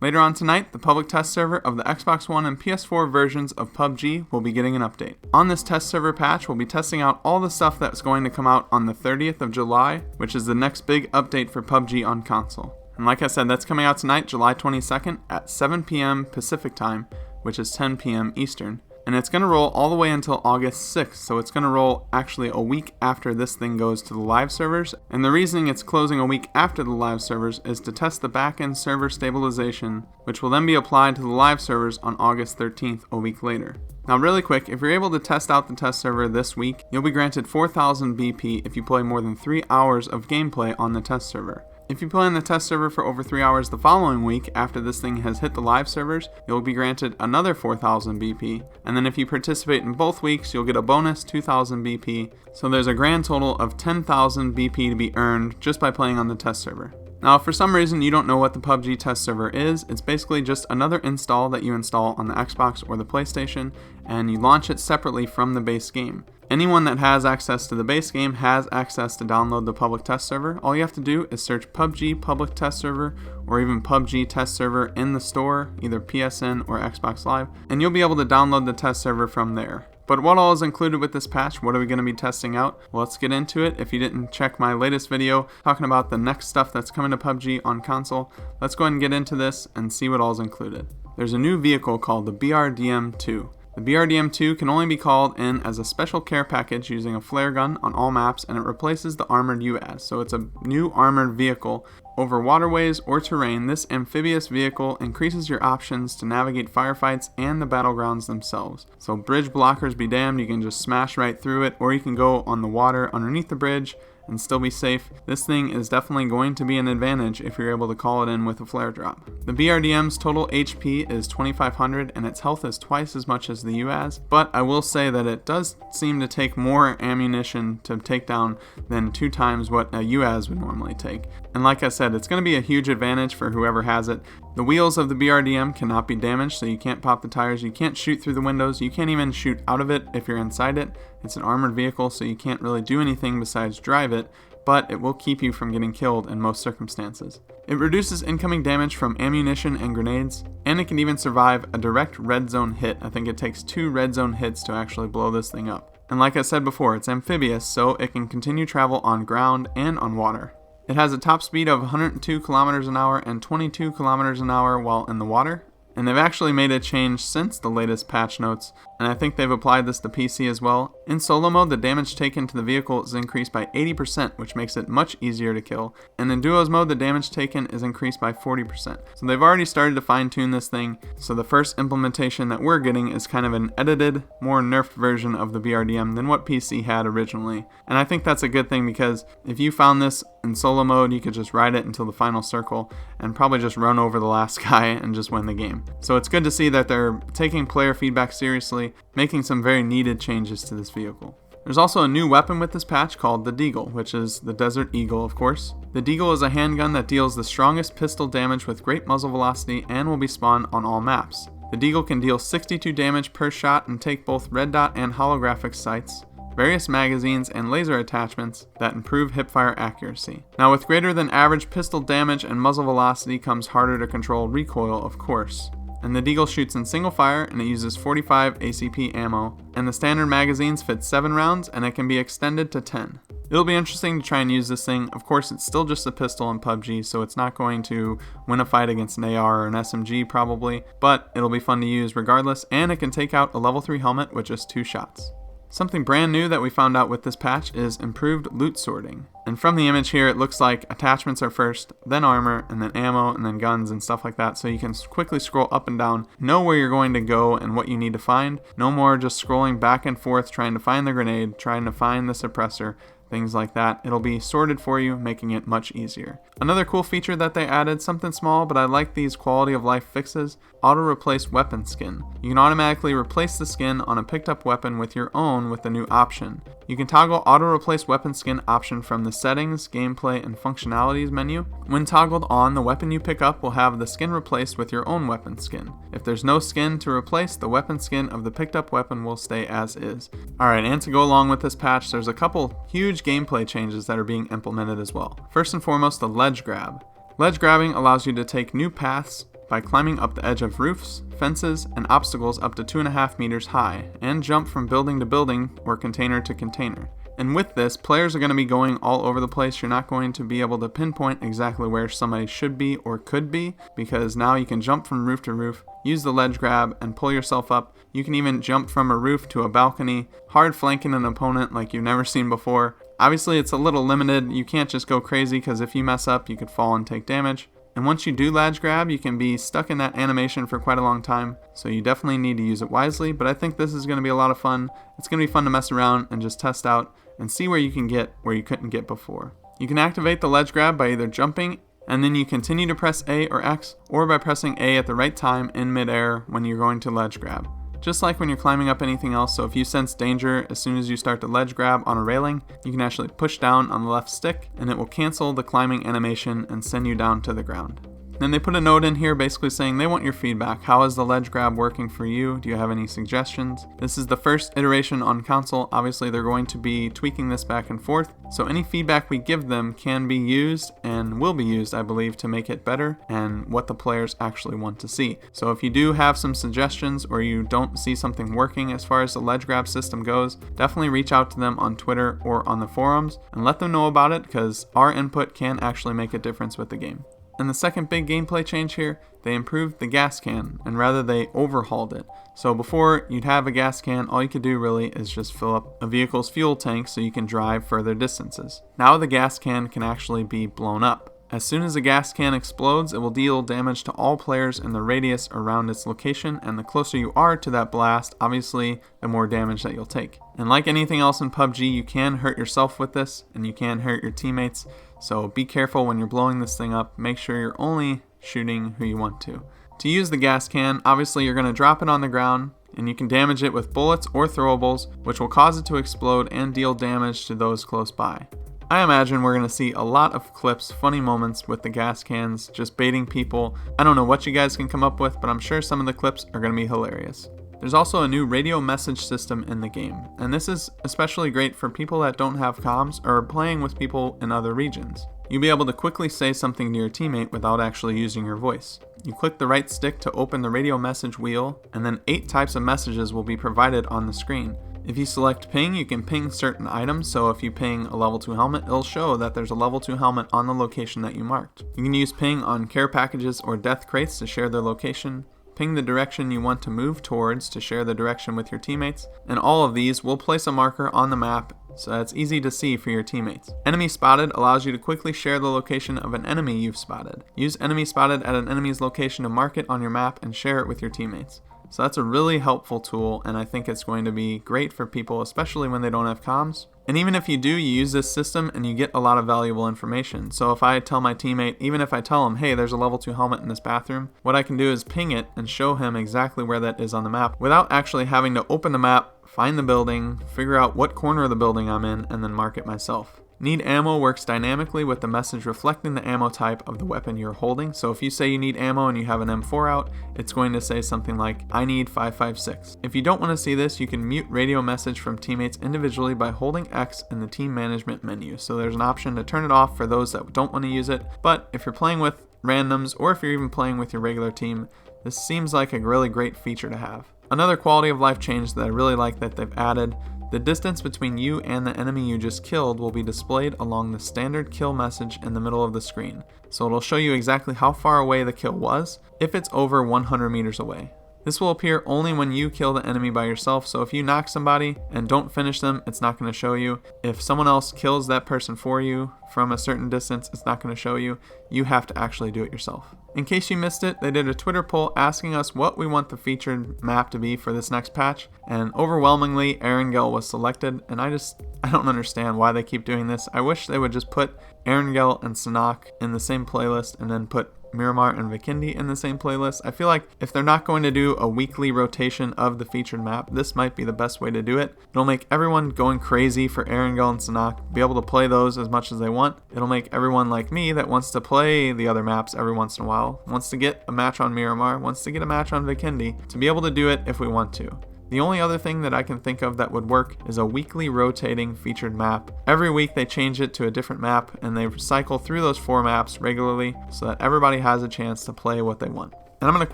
Later on tonight, the public test server of the Xbox One and PS4 versions of PUBG will be getting an update. On this test server patch, we'll be testing out all the stuff that's going to come out on the 30th of July, which is the next big update for PUBG on console. And like I said, that's coming out tonight, July 22nd at 7 p.m. Pacific time, which is 10 p.m. Eastern. And it's going to roll all the way until August 6th, so it's going to roll actually a week after this thing goes to the live servers. And the reasoning it's closing a week after the live servers is to test the back-end server stabilization, which will then be applied to the live servers on August 13th, a week later. Now really quick, if you're able to test out the test server this week, you'll be granted 4,000 BP if you play more than 3 hours of gameplay on the test server. If you play on the test server for over 3 hours the following week after this thing has hit the live servers, you'll be granted another 4,000 BP, and then if you participate in both weeks, you'll get a bonus 2,000 BP, so there's a grand total of 10,000 BP to be earned just by playing on the test server. Now, if for some reason you don't know what the PUBG test server is, it's basically just another install that you install on the Xbox or the PlayStation, and you launch it separately from the base game. Anyone that has access to the base game has access to download the public test server. All you have to do is search PUBG public test server or even PUBG test server in the store, either PSN or Xbox Live, and you'll be able to download the test server from there. But what all is included with this patch? What are we going to be testing out? Well, let's get into it. If you didn't check my latest video talking about the next stuff that's coming to PUBG on console, let's go ahead and get into this and see what all is included. There's a new vehicle called the BRDM-2. The BRDM-2 can only be called in as a special care package using a flare gun on all maps, and it replaces the armored UAZ. So it's a new armored vehicle. Over waterways or terrain, this amphibious vehicle increases your options to navigate firefights and the battlegrounds themselves. So bridge blockers be damned, you can just smash right through it, or you can go on the water underneath the bridge and still be safe. This thing is definitely going to be an advantage if you're able to call it in with a flare drop. The BRDM's total HP is 2,500 and its health is twice as much as the UAZ, but I will say that it does seem to take more ammunition to take down than 2 times what a UAZ would normally take. And like I said, it's going to be a huge advantage for whoever has it. The wheels of the BRDM cannot be damaged, so you can't pop the tires, you can't shoot through the windows, you can't even shoot out of it if you're inside it. It's an armored vehicle, so you can't really do anything besides drive it, but it will keep you from getting killed in most circumstances. It reduces incoming damage from ammunition and grenades, and it can even survive a direct red zone hit. I think it takes 2 red zone hits to actually blow this thing up. And like I said before, it's amphibious, so it can continue travel on ground and on water. It has a top speed of 102 kilometers an hour and 22 kilometers an hour while in the water. And they've actually made a change since the latest patch notes, and I think they've applied this to PC as well. In solo mode, the damage taken to the vehicle is increased by 80%, which makes it much easier to kill. And in duos mode, the damage taken is increased by 40%. So they've already started to fine tune this thing, so the first implementation that we're getting is kind of an edited, more nerfed version of the BRDM than what PC had originally. And I think that's a good thing, because if you found this in solo mode, you could just ride it until the final circle and probably just run over the last guy and just win the game. So it's good to see that they're taking player feedback seriously, making some very needed changes to this vehicle. There's also a new weapon with this patch called the Deagle, which is the Desert Eagle, of course. The Deagle is a handgun that deals the strongest pistol damage with great muzzle velocity and will be spawned on all maps. The Deagle can deal 62 damage per shot and take both red dot and holographic sights, various magazines, and laser attachments that improve hipfire accuracy. Now, with greater than average pistol damage and muzzle velocity comes harder to control recoil, of course. And the Deagle shoots in single fire, and it uses 45 ACP ammo, and the standard magazines fit 7 rounds, and it can be extended to 10. It'll be interesting to try and use this thing. Of course, it's still just a pistol in PUBG, so it's not going to win a fight against an AR or an SMG probably, but it'll be fun to use regardless, and it can take out a level 3 helmet with just 2 shots. Something brand new that we found out with this patch is improved loot sorting. And from the image here, it looks like attachments are first, then armor, and then ammo, and then guns and stuff like that, so you can quickly scroll up and down, know where you're going to go and what you need to find. No more just scrolling back and forth trying to find the grenade, trying to find the suppressor, things like that. It'll be sorted for you, making it much easier. Another cool feature that they added, something small, but I like these quality of life fixes, auto replace weapon skin. You can automatically replace the skin on a picked up weapon with your own with the new option. You can toggle auto replace weapon skin option from the settings, gameplay, and functionalities menu. When toggled on, the weapon you pick up will have the skin replaced with your own weapon skin. If there's no skin to replace, the weapon skin of the picked up weapon will stay as is. Alright, and to go along with this patch, there's a couple huge gameplay changes that are being implemented as well. First and foremost, the ledge grab. Ledge grabbing allows you to take new paths by climbing up the edge of roofs, fences, and obstacles up to 2.5 meters high, and jump from building to building or container to container. And with this, players are going to be going all over the place. You're not going to be able to pinpoint exactly where somebody should be or could be, because now you can jump from roof to roof, use the ledge grab, and pull yourself up. You can even jump from a roof to a balcony, hard flanking an opponent like you've never seen before. Obviously, it's a little limited. You can't just go crazy, because if you mess up, you could fall and take damage. And once you do ledge grab, you can be stuck in that animation for quite a long time, so you definitely need to use it wisely, but I think this is going to be a lot of fun. It's going to be fun to mess around and just test out and see where you can get where you couldn't get before. You can activate the ledge grab by either jumping, and then you continue to press A or X, or by pressing A at the right time in midair when you're going to ledge grab. Just like when you're climbing up anything else, so if you sense danger as soon as you start to ledge grab on a railing, you can actually push down on the left stick and it will cancel the climbing animation and send you down to the ground. Then they put a note in here basically saying they want your feedback. How is the ledge grab working for you? Do you have any suggestions? This is the first iteration on console. Obviously, they're going to be tweaking this back and forth. So any feedback we give them can be used and will be used, I believe, to make it better and what the players actually want to see. So if you do have some suggestions or you don't see something working as far as the ledge grab system goes, definitely reach out to them on Twitter or on the forums and let them know about it, because our input can actually make a difference with the game. And the second big gameplay change here, they improved the gas can, and rather they overhauled it. So before you'd have a gas can, all you could do really is just fill up a vehicle's fuel tank so you can drive further distances. Now the gas can actually be blown up. As soon as a gas can explodes, it will deal damage to all players in the radius around its location, and the closer you are to that blast, obviously, the more damage that you'll take. And like anything else in PUBG, you can hurt yourself with this, and you can hurt your teammates, so be careful when you're blowing this thing up. Make sure you're only shooting who you want to. To use the gas can, obviously you're going to drop it on the ground, and you can damage it with bullets or throwables, which will cause it to explode and deal damage to those close by. I imagine we're going to see a lot of clips, funny moments with the gas cans, just baiting people. I don't know what you guys can come up with, but I'm sure some of the clips are going to be hilarious. There's also a new radio message system in the game, and this is especially great for people that don't have comms or are playing with people in other regions. You'll be able to quickly say something to your teammate without actually using your voice. You click the right stick to open the radio message wheel, and then 8 types of messages will be provided on the screen. If you select ping, you can ping certain items, so if you ping a level 2 helmet, it'll show that there's a level 2 helmet on the location that you marked. You can use ping on care packages or death crates to share their location, ping the direction you want to move towards to share the direction with your teammates, and all of these will place a marker on the map so that it's easy to see for your teammates. Enemy spotted allows you to quickly share the location of an enemy you've spotted. Use enemy spotted at an enemy's location to mark it on your map and share it with your teammates. So that's a really helpful tool, and I think it's going to be great for people, especially when they don't have comms. And even if you do, you use this system and you get a lot of valuable information. So if I tell my teammate, even if I tell him, hey, there's a level 2 helmet in this bathroom, what I can do is ping it and show him exactly where that is on the map without actually having to open the map, find the building, figure out what corner of the building I'm in, and then mark it myself. Need ammo works dynamically with the message reflecting the ammo type of the weapon you're holding. So if you say you need ammo and you have an M4 out, it's going to say something like, I need 5.56. If you don't want to see this, you can mute radio message from teammates individually by holding X in the team management menu. So there's an option to turn it off for those that don't want to use it. But if you're playing with randoms, or if you're even playing with your regular team, this seems like a really great feature to have. Another quality of life change that I really like that they've added: the distance between you and the enemy you just killed will be displayed along the standard kill message in the middle of the screen. So it'll show you exactly how far away the kill was if it's over 100 meters away. This will appear only when you kill the enemy by yourself, so if you knock somebody and don't finish them, it's not going to show you. If someone else kills that person for you from a certain distance, it's not going to show you. You have to actually do it yourself. In case you missed it, they did a Twitter poll asking us what we want the featured map to be for this next patch, and overwhelmingly Erangel was selected, and I don't understand why they keep doing this. I wish they would just put Erangel and Sanhok in the same playlist and then put Miramar and Vikendi in the same playlist. I feel like if they're not going to do a weekly rotation of the featured map, this might be the best way to do it. It'll make everyone going crazy for Erangel and Sanhok be able to play those as much as they want. It'll make everyone like me that wants to play the other maps every once in a while, wants to get a match on Miramar, wants to get a match on Vikendi, to be able to do it if we want to. The only other thing that I can think of that would work is a weekly rotating featured map. Every week they change it to a different map and they cycle through those 4 maps regularly so that everybody has a chance to play what they want. And I'm going to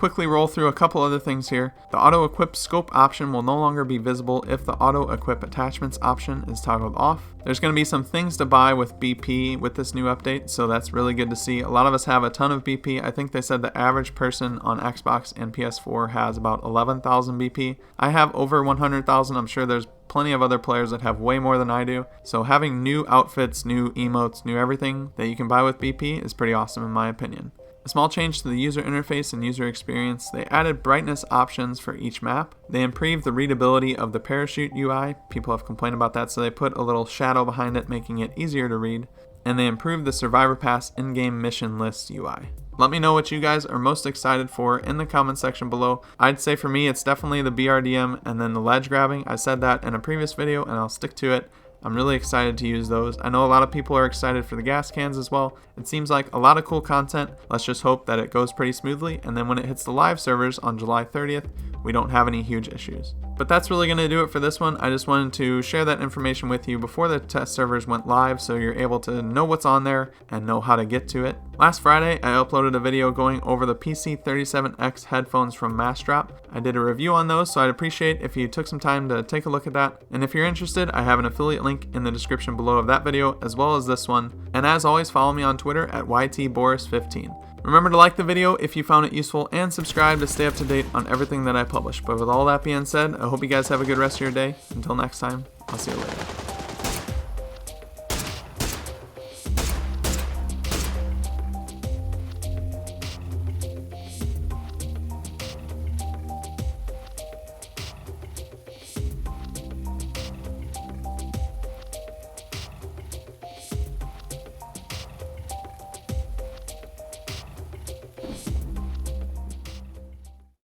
quickly roll through a couple other things here. The auto equip scope option will no longer be visible if the auto equip attachments option is toggled off. There's going to be some things to buy with BP with this new update, so that's really good to see. A lot of us have a ton of BP. I think they said the average person on Xbox and PS4 has about 11,000 BP. I have over 100,000. I'm sure there's plenty of other players that have way more than I do. So having new outfits, new emotes, new everything that you can buy with BP is pretty awesome in my opinion. A small change to the user interface and user experience, they added brightness options for each map. They improved the readability of the parachute UI. People have complained about that, so they put a little shadow behind it, making it easier to read. And they improved the Survivor Pass in-game mission list UI. Let me know what you guys are most excited for in the comment section below. I'd say for me, it's definitely the BRDM and then the ledge grabbing. I said that in a previous video and I'll stick to it. I'm really excited to use those. I know a lot of people are excited for the gas cans as well. It seems like a lot of cool content. Let's just hope that it goes pretty smoothly, and then when it hits the live servers on July 30th, we don't have any huge issues. But that's really going to do it for this one. I just wanted to share that information with you before the test servers went live so you're able to know what's on there and know how to get to it. Last Friday, I uploaded a video going over the PC37X headphones from Massdrop. I did a review on those, so I'd appreciate if you took some time to take a look at that. And if you're interested, I have an affiliate link in the description below of that video as well as this one. And as always, follow me on Twitter at YTBoris15. Remember to like the video if you found it useful and subscribe to stay up to date on everything that I publish. But with all that being said, I hope you guys have a good rest of your day. Until next time, I'll see you later.